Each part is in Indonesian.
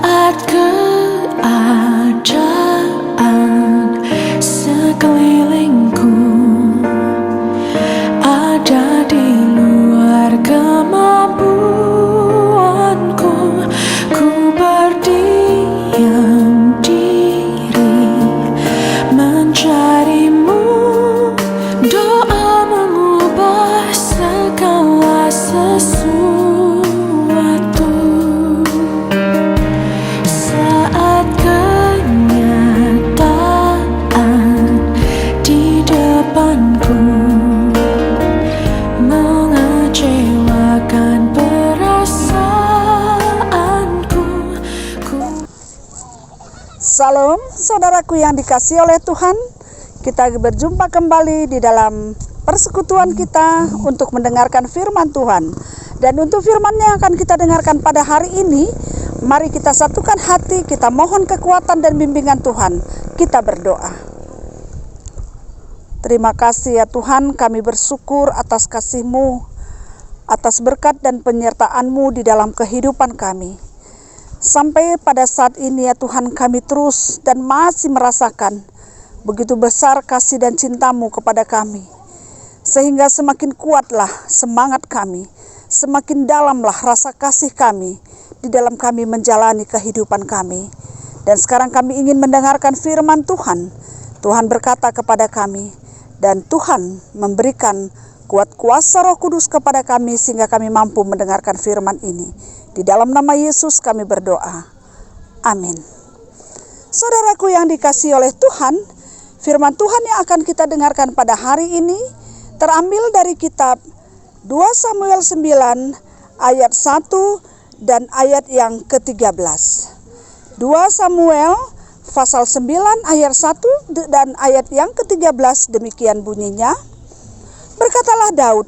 Saat keadaan sekelilingku ada di luar kemampuanku, ku berdiam diri mencarimu. Doa mengubah segala sesuatu. Saat kenyataan di depanku mengecewakan perasaanku. Salam saudaraku yang dikasihi oleh Tuhan. Kita berjumpa kembali di dalam persekutuan kita untuk mendengarkan firman Tuhan. Dan untuk firman yang akan kita dengarkan pada hari ini, mari kita satukan hati, kita mohon kekuatan dan bimbingan Tuhan. Kita berdoa. Terima kasih ya Tuhan, kami bersyukur atas kasih-Mu, atas berkat dan penyertaan-Mu di dalam kehidupan kami. Sampai pada saat ini ya Tuhan, kami terus dan masih merasakan begitu besar kasih dan cinta-Mu kepada kami. Sehingga semakin kuatlah semangat kami, semakin dalamlah rasa kasih kami di dalam kami menjalani kehidupan kami. Dan sekarang kami ingin mendengarkan firman Tuhan. Tuhan berkata kepada kami, dan Tuhan memberikan kuat kuasa Roh Kudus kepada kami sehingga kami mampu mendengarkan firman ini. Di dalam nama Yesus kami berdoa. Amin. Saudaraku yang dikasihi oleh Tuhan, firman Tuhan yang akan kita dengarkan pada hari ini terambil dari kitab 2 Samuel 9 ayat 1 dan ayat yang ke-13. 2 Samuel pasal 9 ayat 1 dan ayat yang ke-13 demikian bunyinya. Berkatalah Daud,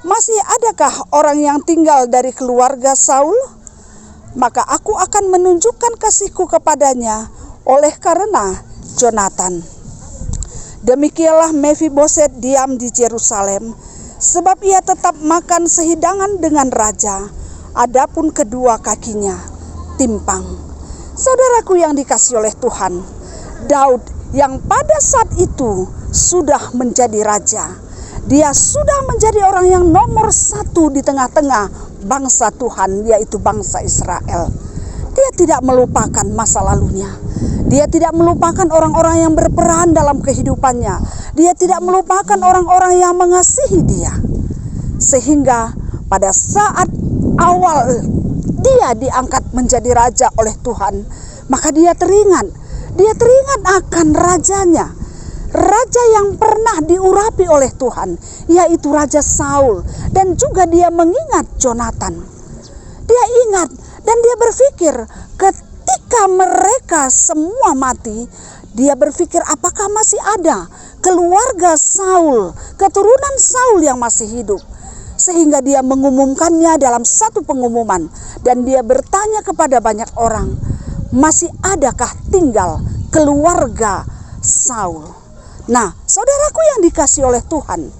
masih adakah orang yang tinggal dari keluarga Saul? Maka aku akan menunjukkan kasihku kepadanya oleh karena Jonatan. Demikianlah Mephiboset diam di Yerusalem, sebab ia tetap makan sehidangan dengan raja, adapun kedua kakinya timpang. Saudaraku yang dikasihi oleh Tuhan, Daud yang pada saat itu sudah menjadi raja, dia sudah menjadi orang yang nomor satu di tengah-tengah bangsa Tuhan, yaitu bangsa Israel. Dia tidak melupakan masa lalunya. Dia tidak melupakan orang-orang yang berperan dalam kehidupannya. Dia tidak melupakan orang-orang yang mengasihi dia. Sehingga pada saat awal dia diangkat menjadi raja oleh Tuhan, maka dia teringat akan rajanya. Raja yang pernah diurapi oleh Tuhan, yaitu Raja Saul. Dan juga dia mengingat Jonatan. Dia ingat dan dia berpikir ketika mereka semua mati, dia berpikir apakah masih ada keluarga Saul, keturunan Saul yang masih hidup. Sehingga dia mengumumkannya dalam satu pengumuman. Dan dia bertanya kepada banyak orang, masih adakah tinggal keluarga Saul? Nah, saudaraku yang dikasihi oleh Tuhan,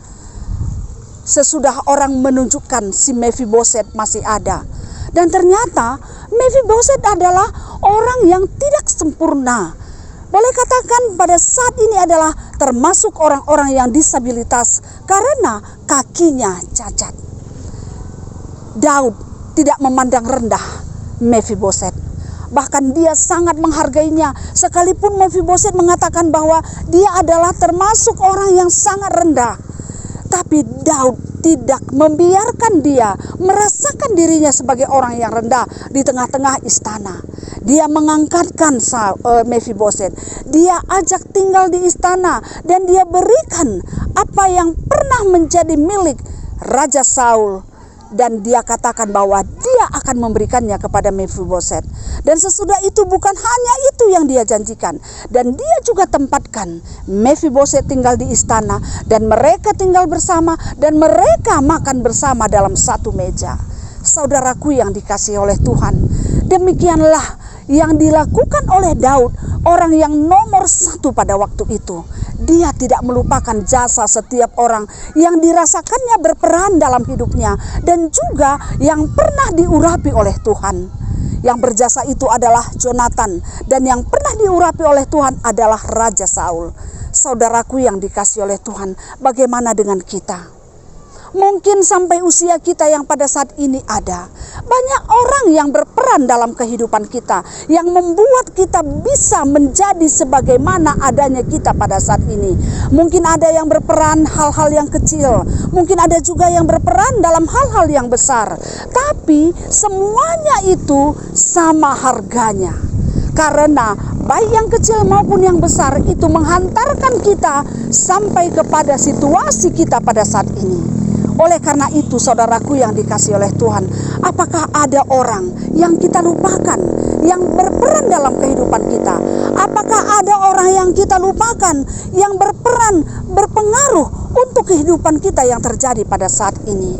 sesudah orang menunjukkan si Mephiboset masih ada. Dan ternyata Mephiboset adalah orang yang tidak sempurna. Boleh katakan pada saat ini adalah termasuk orang-orang yang disabilitas karena kakinya cacat. Daud tidak memandang rendah Mephiboset. Bahkan dia sangat menghargainya. Sekalipun Mephiboset mengatakan bahwa dia adalah termasuk orang yang sangat rendah. Tapi Daud tidak membiarkan dia merasakan dirinya sebagai orang yang rendah di tengah-tengah istana. Dia mengangkatkan Mephiboset. Dia ajak tinggal di istana dan dia berikan apa yang pernah menjadi milik Raja Saul. Dan dia katakan bahwa dia akan memberikannya kepada Mephiboset. Dan sesudah itu bukan hanya itu yang dia janjikan. Dan dia juga tempatkan Mephiboset tinggal di istana. Dan mereka tinggal bersama. Dan mereka makan bersama dalam satu meja. Saudaraku yang dikasihi oleh Tuhan, demikianlah yang dilakukan oleh Daud, orang yang nomor satu pada waktu itu. Dia tidak melupakan jasa setiap orang yang dirasakannya berperan dalam hidupnya dan juga yang pernah diurapi oleh Tuhan. Yang berjasa itu adalah Jonathan, dan yang pernah diurapi oleh Tuhan adalah Raja Saul. Saudaraku yang dikasihi oleh Tuhan, bagaimana dengan kita? Mungkin sampai usia kita yang pada saat ini ada banyak orang yang berperan dalam kehidupan kita, yang membuat kita bisa menjadi sebagaimana adanya kita pada saat ini. Mungkin ada yang berperan hal-hal yang kecil, mungkin ada juga yang berperan dalam hal-hal yang besar. Tapi semuanya itu sama harganya. Karena baik yang kecil maupun yang besar itu menghantarkan kita sampai kepada situasi kita pada saat ini. Oleh karena itu, saudaraku yang dikasihi oleh Tuhan, apakah ada orang yang kita lupakan, yang berperan dalam kehidupan kita? Apakah ada orang yang kita lupakan, yang berperan, berpengaruh untuk kehidupan kita yang terjadi pada saat ini?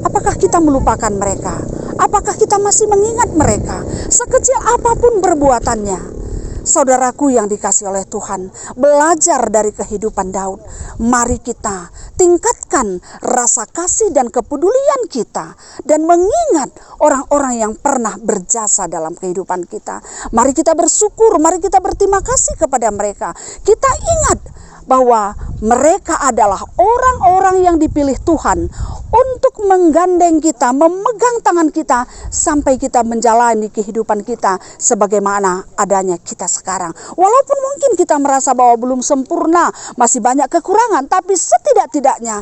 Apakah kita melupakan mereka? Apakah kita masih mengingat mereka, sekecil apapun perbuatannya? Saudaraku yang dikasihi oleh Tuhan, belajar dari kehidupan Daud. Mari kita tingkatkan rasa kasih dan kepedulian kita, dan mengingat orang-orang yang pernah berjasa dalam kehidupan kita. Mari kita bersyukur, mari kita berterima kasih kepada mereka. Kita ingat bahwa mereka adalah orang-orang yang dipilih Tuhan untuk menggandeng kita, memegang tangan kita sampai kita menjalani kehidupan kita sebagaimana adanya kita sekarang. Walaupun mungkin kita merasa bahwa belum sempurna, masih banyak kekurangan, tapi setidak-tidaknya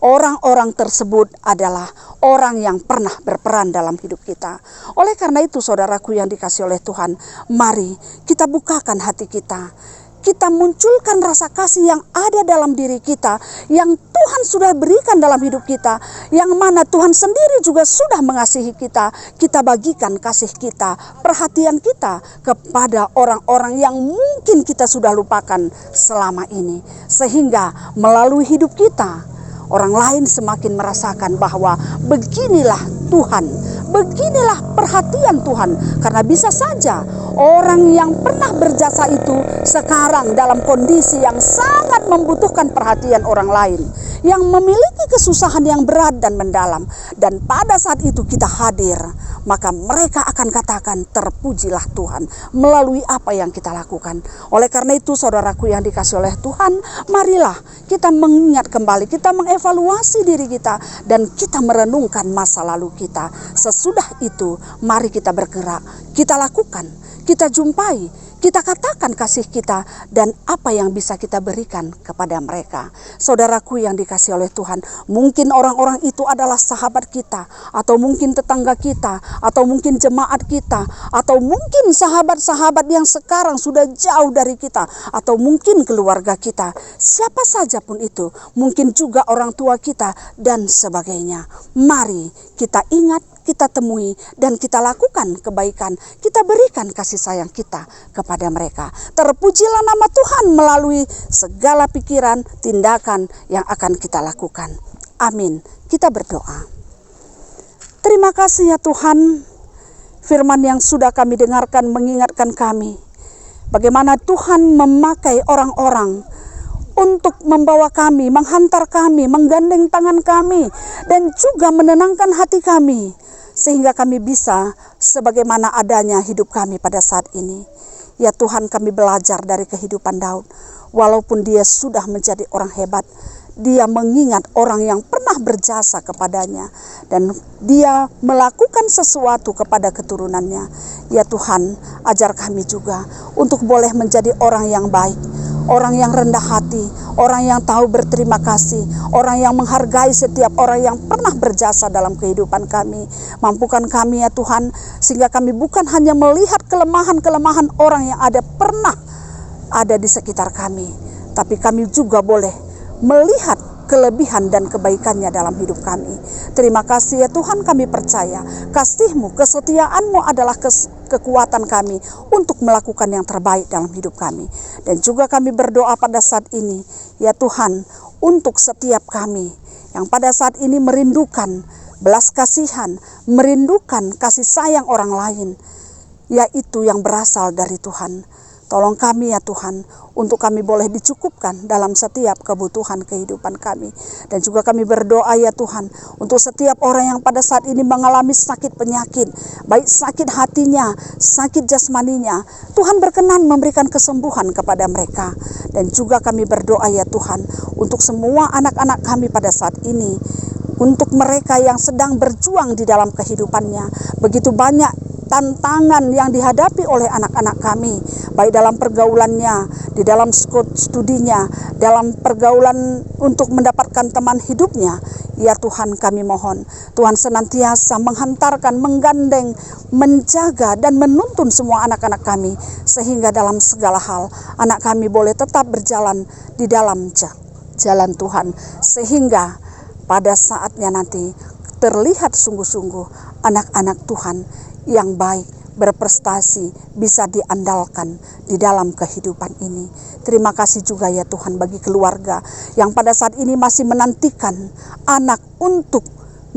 orang-orang tersebut adalah orang yang pernah berperan dalam hidup kita. Oleh karena itu, saudaraku yang dikasihi oleh Tuhan, mari kita bukakan hati kita. Kita munculkan rasa kasih yang ada dalam diri kita, yang Tuhan sudah berikan dalam hidup kita, yang mana Tuhan sendiri juga sudah mengasihi kita. Kita bagikan kasih kita, perhatian kita kepada orang-orang yang mungkin kita sudah lupakan selama ini. Sehingga melalui hidup kita, orang lain semakin merasakan bahwa beginilah Tuhan, beginilah perhatian Tuhan. Karena bisa saja orang yang pernah berjasa itu sekarang dalam kondisi yang sangat membutuhkan perhatian orang lain, yang memiliki kesusahan yang berat dan mendalam. Dan pada saat itu kita hadir, maka mereka akan katakan, terpujilah Tuhan melalui apa yang kita lakukan. Oleh karena itu, saudaraku yang dikasihi oleh Tuhan, marilah kita mengingat kembali, kita mengevaluasi diri kita, dan kita merenungkan masa lalu kita. Sesudah itu, mari kita bergerak, kita lakukan, kita jumpai, kita katakan kasih kita dan apa yang bisa kita berikan kepada mereka. Saudaraku yang dikasihi oleh Tuhan, mungkin orang-orang itu adalah sahabat kita, atau mungkin tetangga kita, atau mungkin jemaat kita, atau mungkin sahabat-sahabat yang sekarang sudah jauh dari kita, atau mungkin keluarga kita. Siapa saja pun itu, mungkin juga orang tua kita dan sebagainya. Mari kita ingat, kita temui, dan kita lakukan kebaikan. Kita berikan kasih sayang kita kepada mereka. Terpujilah nama Tuhan melalui segala pikiran, tindakan yang akan kita lakukan. Amin. Kita berdoa. Terima kasih ya Tuhan, firman yang sudah kami dengarkan mengingatkan kami bagaimana Tuhan memakai orang-orang untuk membawa kami, menghantar kami, menggandeng tangan kami, dan juga menenangkan hati kami, sehingga kami bisa sebagaimana adanya hidup kami pada saat ini. Ya Tuhan, kami belajar dari kehidupan Daud. Walaupun dia sudah menjadi orang hebat, dia mengingat orang yang pernah berjasa kepadanya, dan dia melakukan sesuatu kepada keturunannya. Ya Tuhan, ajar kami juga untuk boleh menjadi orang yang baik, orang yang rendah hati, orang yang tahu berterima kasih, orang yang menghargai setiap orang yang pernah berjasa dalam kehidupan kami. Mampukan kami ya Tuhan, sehingga kami bukan hanya melihat kelemahan-kelemahan orang yang pernah ada di sekitar kami, tapi kami juga boleh melihat kelebihan dan kebaikannya dalam hidup kami. Terima kasih ya Tuhan, kami percaya kasih-Mu, kesetiaan-Mu adalah kekuatan kami untuk melakukan yang terbaik dalam hidup kami. Dan juga kami berdoa pada saat ini ya Tuhan, untuk setiap kami yang pada saat ini merindukan belas kasihan, merindukan kasih sayang orang lain, yaitu yang berasal dari Tuhan. Tolong kami ya Tuhan, untuk kami boleh dicukupkan dalam setiap kebutuhan kehidupan kami. Dan juga kami berdoa ya Tuhan, untuk setiap orang yang pada saat ini mengalami sakit penyakit, baik sakit hatinya, sakit jasmaninya, Tuhan berkenan memberikan kesembuhan kepada mereka. Dan juga kami berdoa ya Tuhan, untuk semua anak-anak kami pada saat ini, untuk mereka yang sedang berjuang di dalam kehidupannya. Begitu banyak tantangan yang dihadapi oleh anak-anak kami, baik dalam pergaulannya, di dalam studinya, dalam pergaulan untuk mendapatkan teman hidupnya. Ya Tuhan, kami mohon Tuhan senantiasa menghantarkan, menggandeng, menjaga dan menuntun semua anak-anak kami, sehingga dalam segala hal anak kami boleh tetap berjalan di dalam jalan Tuhan, sehingga pada saatnya nanti terlihat sungguh-sungguh anak-anak Tuhan yang baik, berprestasi, bisa diandalkan di dalam kehidupan ini. Terima kasih juga ya Tuhan bagi keluarga yang pada saat ini masih menantikan anak untuk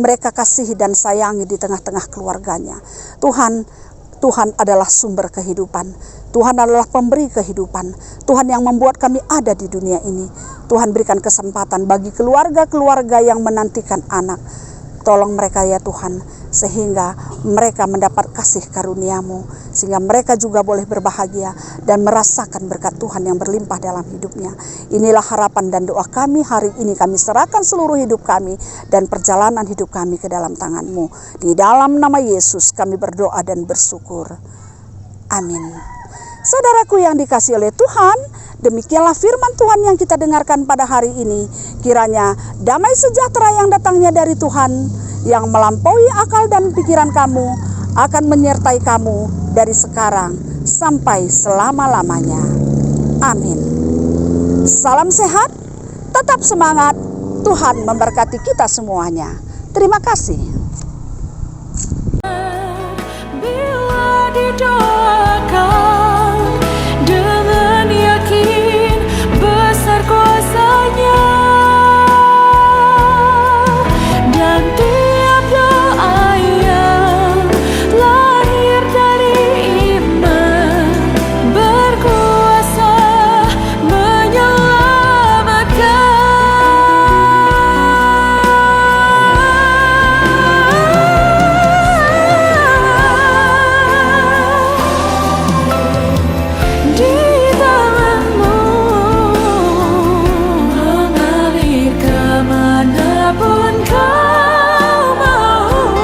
mereka kasihi dan sayangi di tengah-tengah keluarganya. Tuhan adalah sumber kehidupan. Tuhan adalah pemberi kehidupan. Tuhan yang membuat kami ada di dunia ini. Tuhan berikan kesempatan bagi keluarga-keluarga yang menantikan anak. Tolong mereka ya Tuhan, sehingga mereka mendapat kasih karunia-Mu, sehingga mereka juga boleh berbahagia dan merasakan berkat Tuhan yang berlimpah dalam hidupnya. Inilah harapan dan doa kami hari ini. Kami serahkan seluruh hidup kami dan perjalanan hidup kami ke dalam tangan-Mu. Di dalam nama Yesus kami berdoa dan bersyukur. Amin. Saudaraku yang dikasihi oleh Tuhan, demikianlah firman Tuhan yang kita dengarkan pada hari ini. Kiranya damai sejahtera yang datangnya dari Tuhan, yang melampaui akal dan pikiran kamu, akan menyertai kamu dari sekarang sampai selama-lamanya. Amin. Salam sehat, tetap semangat, Tuhan memberkati kita semuanya. Terima kasih. Bila di